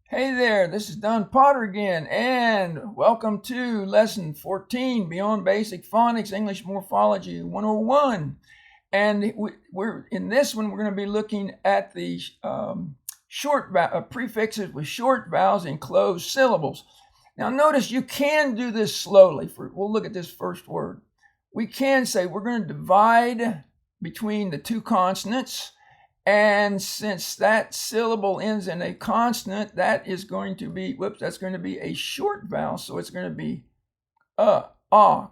Hey there, this is Don Potter again, and welcome to Lesson 14, Beyond Basic Phonics, English Morphology 101. And we're in this one, we're going to be looking at the prefixes with short vowels and closed syllables. Now notice you can do this slowly. We'll look at this first word. We can say we're going to divide between the two consonants. And since that syllable ends in a consonant, that is going to be, that's going to be a short vowel. So it's going to be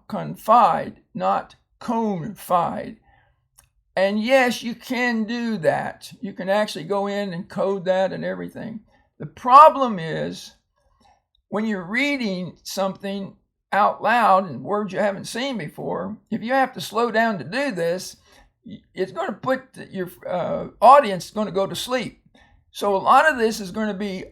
confide, not confide. And yes, you can do that. You can actually go in and code that and everything. The problem is when you're reading something out loud in words you haven't seen before, if you have to slow down to do this, it's going to put your audience going to go to sleep. So a lot of this is going to be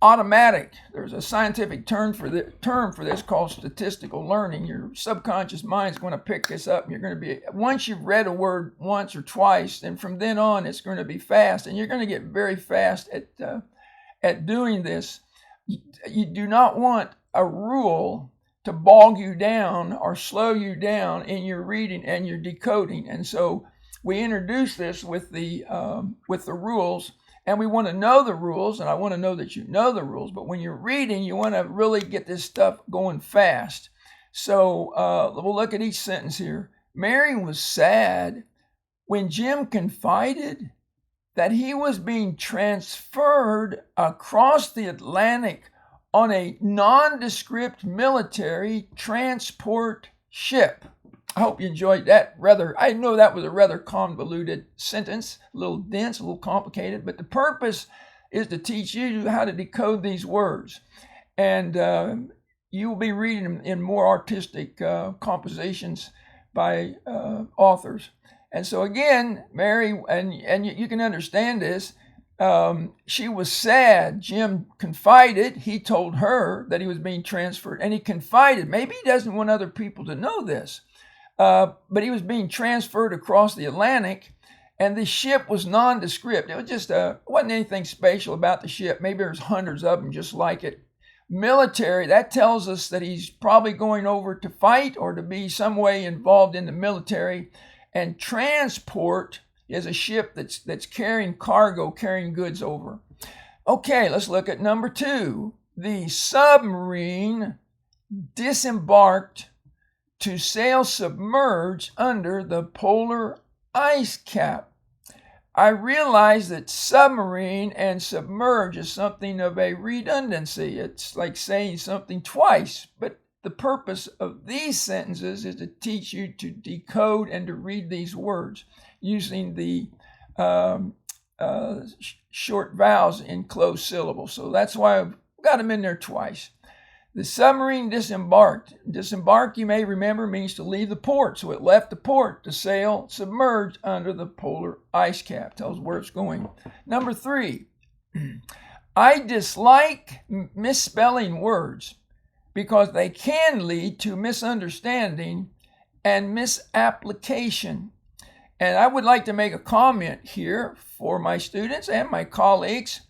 automatic. There's a scientific term for this called statistical learning. Your subconscious mind is going to pick this up. You're going to be, once you've read a word once or twice, then from then on it's going to be fast, and you're going to get very fast at doing this. You do not want a rule to bog you down or slow you down in your reading and your decoding. And so we introduce this with the rules, and we want to know the rules, and I want to know that you know the rules. But when you're reading, you want to really get this stuff going fast. So we'll look at each sentence here. Mary was sad when Jim confided that he was being transferred across the Atlantic on a nondescript military transport ship. I hope you enjoyed that. I know that was a rather convoluted sentence, a little dense, a little complicated, but the purpose is to teach you how to decode these words. And you will be reading them in more artistic compositions by authors. And so again, Mary, and you can understand this, she was sad. Jim confided. He told her that he was being transferred, and he confided. Maybe he doesn't want other people to know this, but he was being transferred across the Atlantic, and the ship was nondescript. It was just wasn't anything special about the ship. Maybe there's hundreds of them just like it. Military, that tells us that he's probably going over to fight or to be some way involved in the military. And transport is a ship that's carrying cargo, carrying goods over. Okay, let's look at number 2. The submarine disembarked to sail submerged under the polar ice cap. I realize that submarine and submerge is something of a redundancy. It's like saying something twice, but the purpose of these sentences is to teach you to decode and to read these words using the short vowels in closed syllables. So that's why I've got them in there twice. The submarine disembarked. Disembark, you may remember, means to leave the port. So it left the port to sail submerged under the polar ice cap. Tells where it's going. Number 3, I dislike misspelling words because they can lead to misunderstanding and misapplication. And I would like to make a comment here for my students and my colleagues.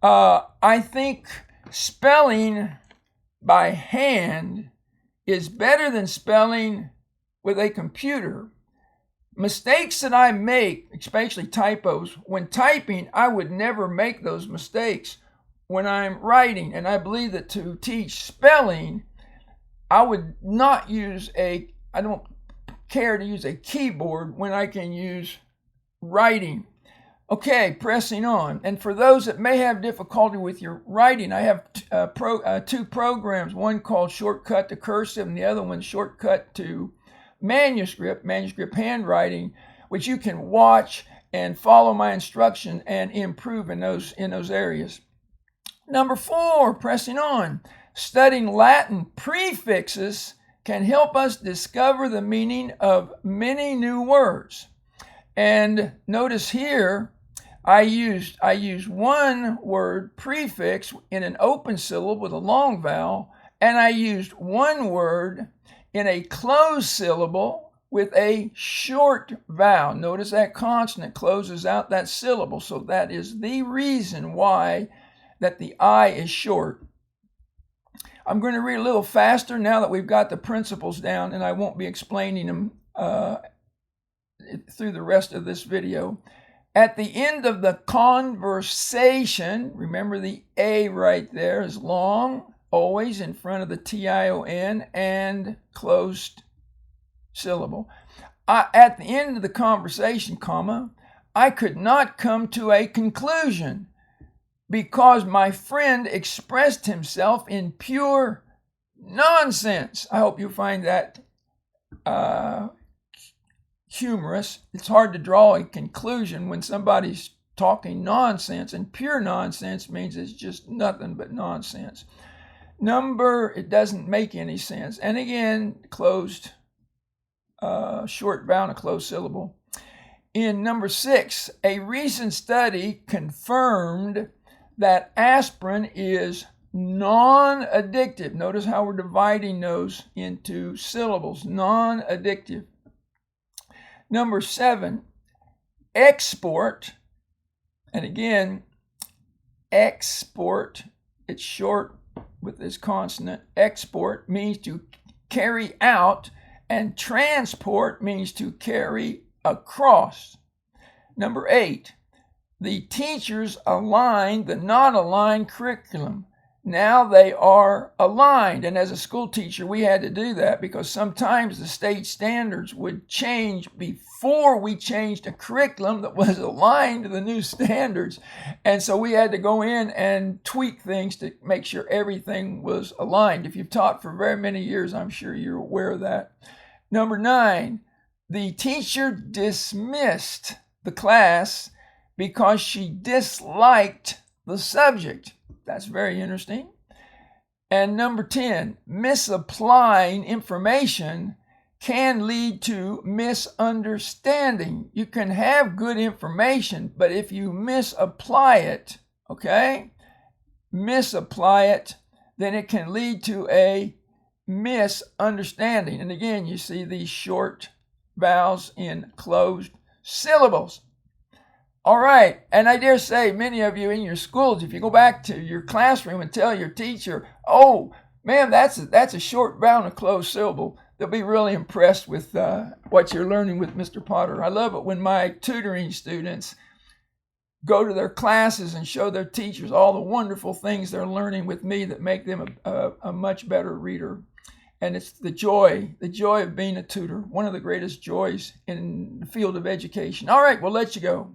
I think spelling by hand is better than spelling with a computer. Mistakes that I make, especially typos, when typing, I would never make those mistakes when I'm writing. And I believe that to teach spelling, I would not use I don't care to use a keyboard when I can use writing. Okay, pressing on. And for those that may have difficulty with your writing, I have 2 programs, one called Shortcut to Cursive and the other one Shortcut to Manuscript handwriting, which you can watch and follow my instruction and improve in those areas. Number 4, pressing on. Studying Latin prefixes can help us discover the meaning of many new words. And notice here, I used one word prefix in an open syllable with a long vowel, and I used one word in a closed syllable with a short vowel. Notice that consonant closes out that syllable. So that is the reason why that the I is short. I'm going to read a little faster now that we've got the principles down, and I won't be explaining them through the rest of this video. At the end of the conversation, remember the A right there is long, always in front of the TION and closed syllable. At the end of the conversation, comma, I could not come to a conclusion because my friend expressed himself in pure nonsense. I hope you find that humorous. It's hard to draw a conclusion when somebody's talking nonsense, and pure nonsense means it's just nothing but nonsense. It doesn't make any sense. And again, closed, short vowel, a closed syllable. In number 6, a recent study confirmed that aspirin is non-addictive. Notice how we're dividing those into syllables, non-addictive. Number 7, export, and again, export, it's short with this consonant. Export means to carry out, and transport means to carry across. Number 8, the teachers aligned the non-aligned curriculum. Now they are aligned, and as a school teacher we had to do that because sometimes the state standards would change before we changed a curriculum that was aligned to the new standards, and so we had to go in and tweak things to make sure everything was aligned. If you've taught for very many years, I'm sure you're aware of that. Number 9, the teacher dismissed the class because she disliked the subject. That's very interesting. And number 10, misapplying information can lead to misunderstanding. You can have good information, but if you misapply it, then it can lead to a misunderstanding. And again, you see these short vowels in closed syllables. All right, and I dare say many of you in your schools, if you go back to your classroom and tell your teacher, oh, man, that's a short vowel and a closed syllable, they'll be really impressed with what you're learning with Mr. Potter. I love it when my tutoring students go to their classes and show their teachers all the wonderful things they're learning with me that make them a much better reader. And it's the joy of being a tutor, one of the greatest joys in the field of education. All right, we'll let you go.